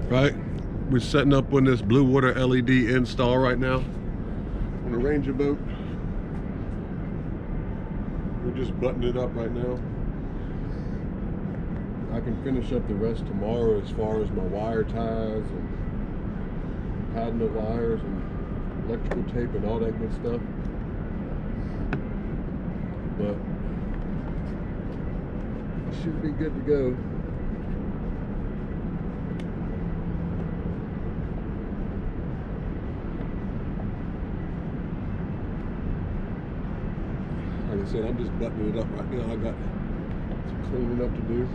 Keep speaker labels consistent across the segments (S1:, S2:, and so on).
S1: right? We're setting up on this Bluewater LED install right now on the Ranger boat. We're just buttoning it up right now. I can finish up the rest tomorrow as far as my wire ties and padding the wires and electrical tape and all that good stuff. But it should be good to go. Like I said, I'm just buttoning it up right now. I got some cleaning up to do.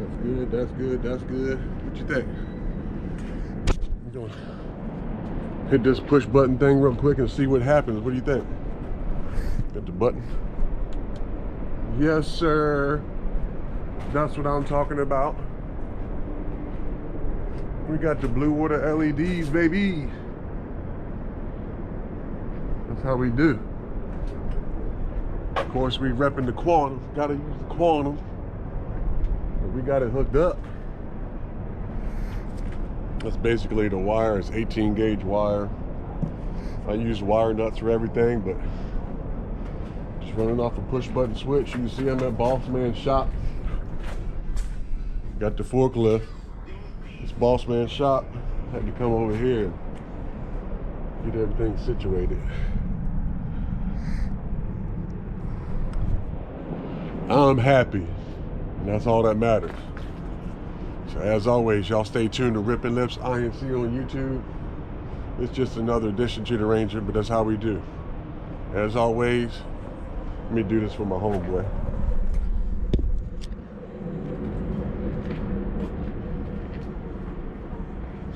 S1: That's good, that's good, that's good. What you think? I'm gonna hit this push button thing real quick and see what happens. What do you think? Hit the button. Yes, sir. That's what I'm talking about. We got the Bluewater LEDs, baby. That's how we do. Of course, we repping the quantum. Gotta use the quantum. But we got it hooked up. That's basically the wire. It's 18 gauge wire. I use wire nuts for everything, but just running off a push button switch. You can see I'm at Boss Man's shop. Got the forklift. This Boss Man shop had to come over here and get everything situated. I'm happy, and that's all that matters. So as always, y'all stay tuned to Rippin' Lips INC on YouTube. It's just another addition to the Ranger, but that's how we do. As always, let me do this for my homeboy.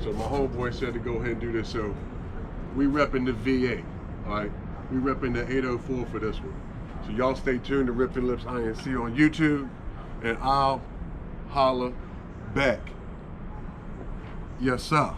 S1: So my homeboy said to go ahead and do this, so we repping the VA, all right? We repping the 804 for this one. So y'all stay tuned to Rippin' Lips INC on YouTube, and I'll holla back. Yes, sir.